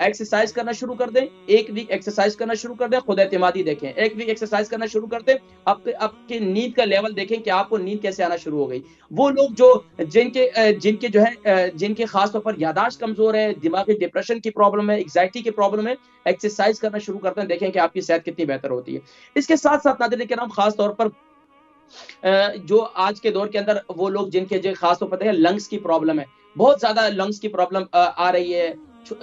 Exercise کرنا شروع کر دیں، ایک ویک ایکسرسائز کرنا شروع کر دیں، خود اعتمادی دیکھیں، ایک ویک ایکسرسائز کرنا شروع کر دیں، آپ کی نیند کا لیول دیکھیں کہ آپ کو نیند کیسے آنا شروع ہو گئی۔ وہ لوگ جو جن کے جو ہے جن کے خاص طور پر یاداشت کمزور ہے، دماغی ڈپریشن کی پرابلم ہے، ایگزائٹی کی پرابلم ہے، ایکسرسائز کرنا شروع کرتے ہیں، دیکھیں کہ آپ کی صحت کتنی بہتر ہوتی ہے۔ اس کے ساتھ ساتھ ناظرین کرام، خاص طور پر جو آج کے دور کے اندر وہ لوگ جن کے جو خاص طور پر لنگس کی پرابلم ہے، بہت زیادہ لنگس کی پرابلم آ رہی ہے،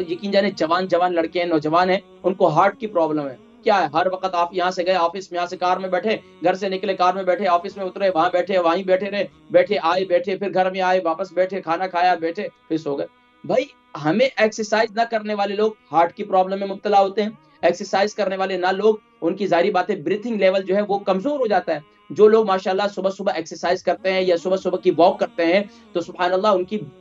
یقین جانے جوان لڑکے ہیں، نوجوان ہیں، ان کو ہارٹ کی پرابلم ہے۔ کیا ہے، ہر وقت آپ یہاں سے گئے آفس میں، یہاں سے کار میں بیٹھے، گھر سے نکلے کار میں بیٹھے، آفس میں اترے وہاں بیٹھے، وہیں بیٹھے رہے، بیٹھے آئے بیٹھے، پھر گھر میں آئے واپس بیٹھے، کھانا کھایا بیٹھے، پھر سو گئے۔ بھائی، ہمیں ایکسرسائز نہ کرنے والے لوگ ہارٹ کی پرابلم میں مبتلا ہوتے ہیں، ایکسرسائز کرنے والے نہ لوگ، ان کی ظاہری بات ہے بریتھنگ لیول جو ہے وہ کمزور ہو جاتا ہے۔ جو لوگ ماشاءاللہ صبح صبح ایکسرسائز کرتے ہیں یا صبح صبح کی واک کرتے ہیں، تو سبحان اللہ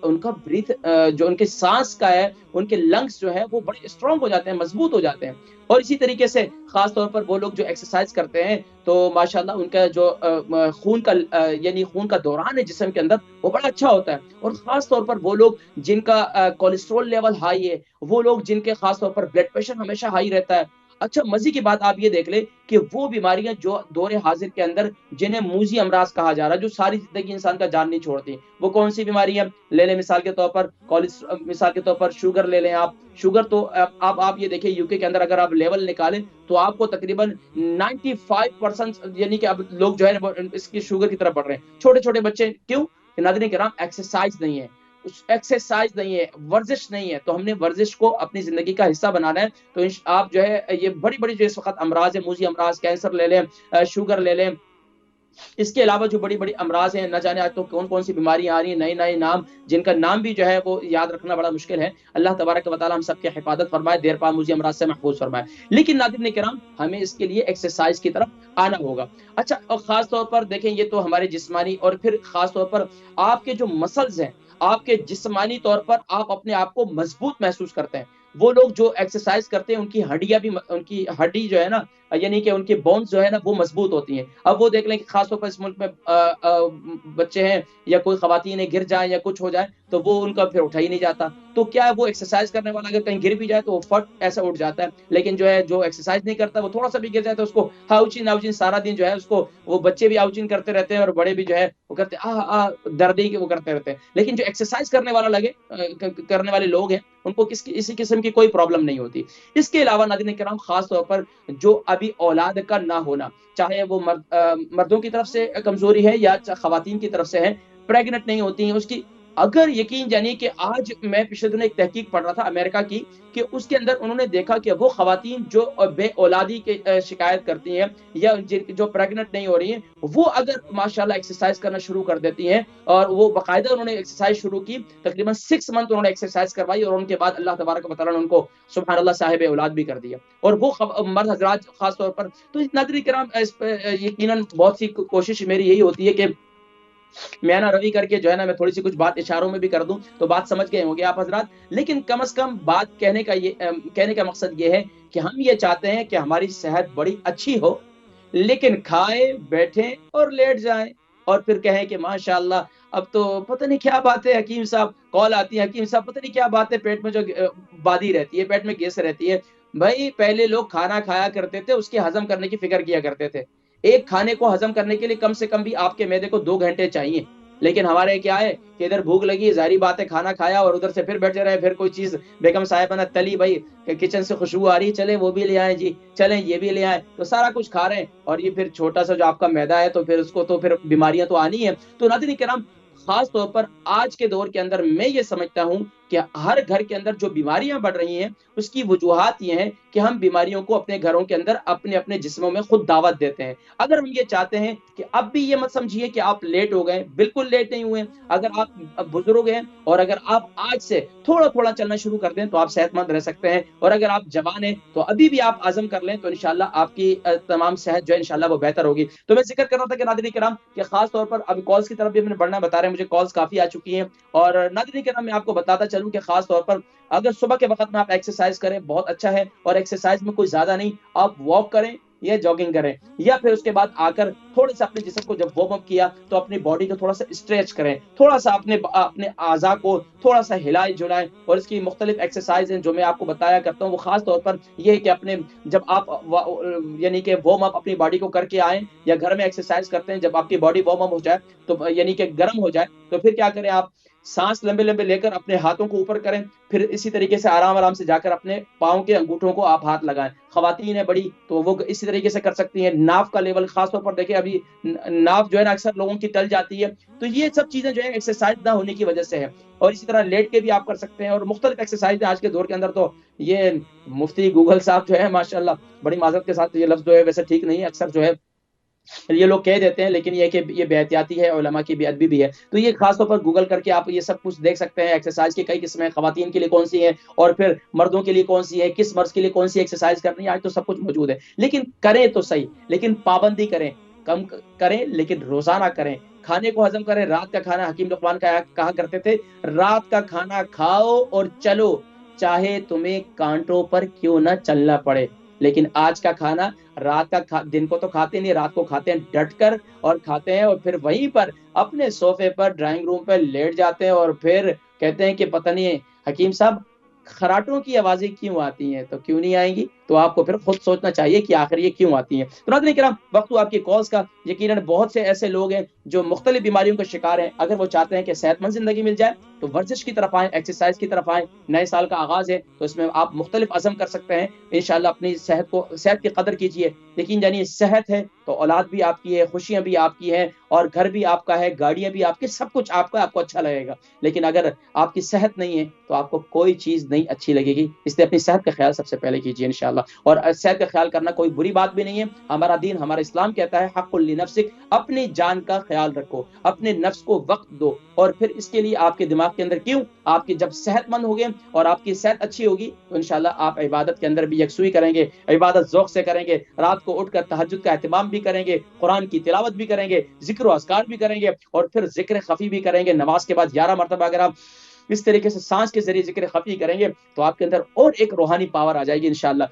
ان کا بریتھ جو ان کے سانس کا ہے، ان کے لنگس جو ہے وہ بڑے اسٹرانگ ہو جاتے ہیں، مضبوط ہو جاتے ہیں۔ اور اسی طریقے سے خاص طور پر وہ لوگ جو ایکسرسائز کرتے ہیں، تو ماشاءاللہ ان کا جو خون کا یعنی خون کا دوران ہے جسم کے اندر، وہ بڑا اچھا ہوتا ہے۔ اور خاص طور پر وہ لوگ جن کا کولیسٹرول لیول ہائی ہے، وہ لوگ جن کے خاص طور پر بلڈ پریشر ہمیشہ ہائی رہتا ہے۔ اچھا، مزے کی بات آپ یہ دیکھ لیں کہ وہ بیماریاں جو دور حاضر کے اندر جنہیں موذی امراض کہا جا رہا ہے، جو ساری زندگی انسان کا جان نہیں چھوڑتی، وہ کون سی بیماریاں لے لیں؟ مثال کے طور پر مثال کے طور پر شوگر لے لیں آپ۔ شوگر تو آپ یہ دیکھیں یو کے اندر اگر آپ لیول نکالیں تو آپ کو تقریباً 95% یعنی کہ اب لوگ جو ہے اس کی شوگر کی طرف بڑھ رہے ہیں، چھوٹے چھوٹے بچے۔ کیوں؟ کہ ناظرین کرام، ایکسرسائز نہیں ہے، ایکسرسائز نہیں ہے، ورزش نہیں ہے۔ تو ہم نے ورزش کو اپنی زندگی کا حصہ بنانا ہے۔ تو آپ جو ہے یہ بڑی بڑی جو اس وقت امراض ہے، موذی امراض، کینسر لے لیں، شوگر لے لیں، اس کے علاوہ جو بڑی بڑی امراض ہیں، نہ جانے آج تو کون کون سی بیماریاں آ رہی ہیں، نئے نئے نام، جن کا نام بھی جو ہے وہ یاد رکھنا بڑا مشکل ہے۔ اللہ تبارک و تعالی ہم سب کی حفاظت فرمائے، دیر پا موذی امراض سے محفوظ فرمائے۔ لیکن ناظرین کرام، ہمیں اس کے لیے ایکسرسائز کی طرف آنا ہوگا۔ اچھا، اور خاص طور پر دیکھیں، یہ تو ہمارے جسمانی، اور پھر خاص طور پر آپ کے جو مسلز ہیں، آپ کے جسمانی طور پر آپ اپنے آپ کو مضبوط محسوس کرتے ہیں۔ وہ لوگ جو ایکسرسائز کرتے ہیں، ان کی ہڈیاں بھی، ان کی ہڈی جو ہے نا، یعنی کہ ان کی بونز جو ہے نا وہ مضبوط ہوتی ہیں۔ اب وہ دیکھ لیں کہ خاص طور پر اس ملک میں بچے ہیں یا کوئی خواتین گر جائیں یا کچھ ہو جائے تو وہ ان کا پھر اٹھا ہی نہیں جاتا۔ تو کیا ہے، وہ ایکسرسائز کرنے والا اگر کہیں گر بھی جائے تو وہ فٹ ایسا اٹھ جاتا ہے، لیکن جو ہے جو ایکسرسائز نہیں کرتا، وہ تھوڑا سا بھی گر جائے تو اس کو ہاؤچین ہاؤچین سارا دن جو ہے اس کو، وہ بچے بھی ہاؤچین کرتے رہتے ہیں اور بڑے بھی جو ہے وہ کرتے دردی کے وہ کرتے رہتے ہیں۔ لیکن جو ایکسرسائز کرنے والے لوگ ہیں، ان کو اسی قسم کی کوئی پرابلم نہیں ہوتی۔ اس کے علاوہ ناظرین کرام، خاص طور پر جو ابھی اولاد کا نہ ہونا، چاہے وہ مردوں کی طرف سے کمزوری ہے یا خواتین کی طرف سے ہے، پریگنٹ نہیں ہوتی ہیں، اس کی اگر یقین جانیے کہ آج میں پچھلے دنوں ایک تحقیق پڑھ رہا تھا امریکہ کی، کہ اس کے اندر انہوں نے دیکھا کہ وہ خواتین جو بے اولادی کی شکایت کرتی ہیں یا جو پریگنٹ نہیں ہو رہی ہیں، وہ اگر ماشاءاللہ ایکسرسائز کرنا شروع کر دیتی ہیں، اور وہ باقاعدہ انہوں نے ایکسرسائز شروع کی، تقریباً 6 منتھ انہوں نے ایکسرسائز کروائی، اور ان کے بعد اللہ تبارک و تعالیٰ نے ان کو سبحان اللہ صاحب اولاد بھی کر دیا۔ اور وہ مرد حضرات خاص طور پر، تو ناظرین کرام، اس پہ یقیناً بہت سی کوشش میری یہی ہوتی ہے کہ میں نا روی کر کے جو ہے نا، میں تھوڑی سی کچھ بات اشاروں میں بھی کر دوں تو بات سمجھ گئے ہوں گے آپ حضرات۔ لیکن کم از کم بات کہنے کا مقصد یہ ہے کہ ہم یہ چاہتے ہیں کہ ہماری صحت بڑی اچھی ہو، لیکن کھائیں، بیٹھیں اور لیٹ جائیں، اور پھر کہیں کہ ماشاءاللہ اب تو پتہ نہیں کیا بات ہے، حکیم صاحب کال آتی ہے، حکیم صاحب پتہ نہیں کیا بات ہے، پیٹ میں جو بادی رہتی ہے، پیٹ میں گیس رہتی ہے۔ بھائی، پہلے لوگ کھانا کھایا کرتے تھے، اس کے ہضم کرنے کی فکر کیا کرتے تھے۔ ایک کھانے کو ہضم کرنے کے لیے کم سے کم بھی آپ کے معدے کو 2 گھنٹے چاہیے، لیکن ہمارے کیا ہے کہ ادھر بھوک لگی، ظاہری بات ہے کھانا کھایا اور ادھر سے پھر بیٹھے رہے، پھر کوئی چیز بیگم صاحبہ نے تلی، بھائی کہ کچن سے خوشبو آ رہی ہے، چلیں وہ بھی لے آئیں جی، چلیں یہ بھی لے آئیں، تو سارا کچھ کھا رہے ہیں، اور یہ پھر چھوٹا سا جو آپ کا معدہ ہے تو پھر اس کو تو پھر بیماریاں تو آنی ہیں۔ تو ناظرین کرام، خاص طور پر آج کے دور کے اندر میں یہ سمجھتا ہوں کہ ہر گھر کے اندر جو بیماریاں بڑھ رہی ہیں، اس کی وجوہات یہ ہیں کہ ہم بیماریوں کو اپنے گھروں کے اندر اپنے اپنے جسموں میں خود دعوت دیتے ہیں۔ اگر ہم یہ چاہتے ہیں کہ اب بھی یہ مت سمجھیے کہ آپ لیٹ ہو گئے، بالکل لیٹ نہیں ہوئے۔ اگر آپ بزرگ ہیں اور اگر آپ آج سے تھوڑا تھوڑا چلنا شروع کر دیں تو آپ صحت مند رہ سکتے ہیں، اور اگر آپ جوان ہیں تو ابھی بھی آپ عزم کر لیں تو انشاءاللہ آپ کی تمام صحت جو ہے انشاءاللہ وہ بہتر ہوگی۔ تو میں ذکر کر رہا تھا کہ ناظرین کرام، کہ خاص طور پر اب کالز کی طرف بھی ہمیں بڑھنا بتا رہے ہیں، مجھے کالز کافی آ چکی ہیں، اور ناظرین کرام میں آپ کو بتاتا چلوں کہ خاص طور پر اگر صبح کے وقت میں آپ ایکسرسائز کریں بہت اچھا ہے، اور ایکسرسائز میں کوئی زیادہ نہیں، آپ واک کریں، یا جاگنگ کریں، یا پھر اس کے بعد آ کر تھوڑے سا اپنے جسم کو جب وارم اپ کیا تو اپنی باڈی کو تھوڑا سا اسٹریچ کریں، تھوڑا سا اپنے اعضاء کو تھوڑا سا ہلائیں جلائیں، اور اس کی مختلف ایکسرسائز ہیں جو میں آپ کو بتایا کرتا ہوں، وہ خاص طور پر یہ ہے کہ اپنے جب آپ یعنی کہ وارم اپ اپنی باڈی کو کر کے آئیں یا گھر میں ایکسرسائز کرتے ہیں، جب آپ کی باڈی وارم اپ ہو جائے تو یعنی کہ گرم ہو جائے تو پھر کیا کریں آپ سانس لمبے لمبے لے کر اپنے ہاتھوں کو اوپر کریں، پھر اسی طریقے سے آرام آرام سے جا کر اپنے پاؤں کے انگوٹھوں کو آپ ہاتھ لگائیں، خواتین ہیں بڑی تو وہ اسی طریقے سے کر سکتی ہیں، ناف کا لیول خاص طور پر دیکھیں، ابھی ناف جو ہے نا اکثر لوگوں کی ٹل جاتی ہے، تو یہ سب چیزیں جو ہے ایکسرسائز نہ ہونے کی وجہ سے ہے، اور اسی طرح لیٹ کے بھی آپ کر سکتے ہیں، اور مختلف ایکسرسائز آج کے دور کے اندر تو یہ مفتی گوگل صاحب جو ہے ماشاءاللہ بڑی معذرت کے ساتھ یہ لفظ جو ہے ویسے ٹھیک نہیں ہے، اکثر جو ہے یہ لوگ کہہ دیتے ہیں، لیکن یہ کہ یہ بے احتیاطی ہے، علماء کی بے ادبی بھی ہے، تو یہ خاص طور پر گوگل کر کے آپ یہ سب کچھ دیکھ سکتے ہیں، ایکسرسائز کی کئی قسمیں، خواتین کے لیے کون سی ہیں اور پھر مردوں کے لیے کون سی ہے، کس مرض کے لیے کون سی ایکسرسائز کرنی ہے، آج تو سب کچھ موجود ہے، لیکن کریں تو صحیح، لیکن پابندی کریں، کم کریں لیکن روزانہ کریں، کھانے کو ہضم کریں، رات کا کھانا حکیم لقمان کا کہا کرتے تھے، رات کا کھانا کھاؤ اور چلو، چاہے تمہیں کانٹوں پر کیوں نہ چلنا پڑے، لیکن آج کا کھانا رات کا دن کو تو کھاتے نہیں، رات کو کھاتے ہیں ڈٹ کر، اور کھاتے ہیں اور پھر وہیں پر اپنے صوفے پر ڈرائنگ روم پہ لیٹ جاتے ہیں، اور پھر کہتے ہیں کہ پتہ نہیں حکیم صاحب خراٹوں کی آوازیں کیوں آتی ہیں، تو کیوں نہیں آئیں گی، تو آپ کو پھر خود سوچنا چاہیے کہ آخر یہ کیوں آتی ہیں۔ تو ناظرین کرام، وقت ہوا آپ کی کالز کا، یقیناً بہت سے ایسے لوگ ہیں جو مختلف بیماریوں کا شکار ہیں، اگر وہ چاہتے ہیں کہ صحت مند زندگی مل جائے تو ورزش کی طرف آئیں، ایکسرسائز کی طرف آئیں، نئے سال کا آغاز ہے تو اس میں آپ مختلف عزم کر سکتے ہیں، انشاءاللہ اپنی صحت کی قدر کیجیے، یقین جانیے صحت ہے تو اولاد بھی آپ کی ہے، خوشیاں بھی آپ کی ہیں، اور گھر بھی آپ کا ہے، گاڑیاں بھی آپ کی، سب کچھ آپ کا، آپ کو اچھا لگے گا، لیکن اگر آپ کی صحت نہیں ہے تو آپ کو کوئی چیز نہیں اچھی لگے گی، اس لیے اپنی صحت کا خیال سب سے پہلے کیجیے انشاءاللہ، اور صحت کا خیال کرنا کوئی بری بات بھی نہیں ہے، ہمارا دین، ہمارا اسلام کہتا ہے حق لنفسک، اپنی جان کا خیال رکھو، اپنے نفس کو وقت دو، اور پھر اس کے لیے آپ کے دماغ کے اندر کیوں، آپ کی جب صحت مند ہوگے اور آپ کی صحت اچھی ہوگی تو انشاءاللہ آپ عبادت کے اندر بھی یکسوئی کریں گے، عبادت ذوق سے کریں گے، رات کو اٹھ کر تہجد کا اہتمام بھی کریں گے، قرآن کی تلاوت بھی کریں گے، ذکر و اذکار بھی کریں گے، اور پھر ذکر خفی بھی کریں گے، نماز کے بعد 11 مرتبہ اگر آپ اس طریقے سے سانس کے ذریعے ذکر خفی کریں گے تو آپ کے اندر اور ایک روحانی پاور آ جائے گی انشاءاللہ۔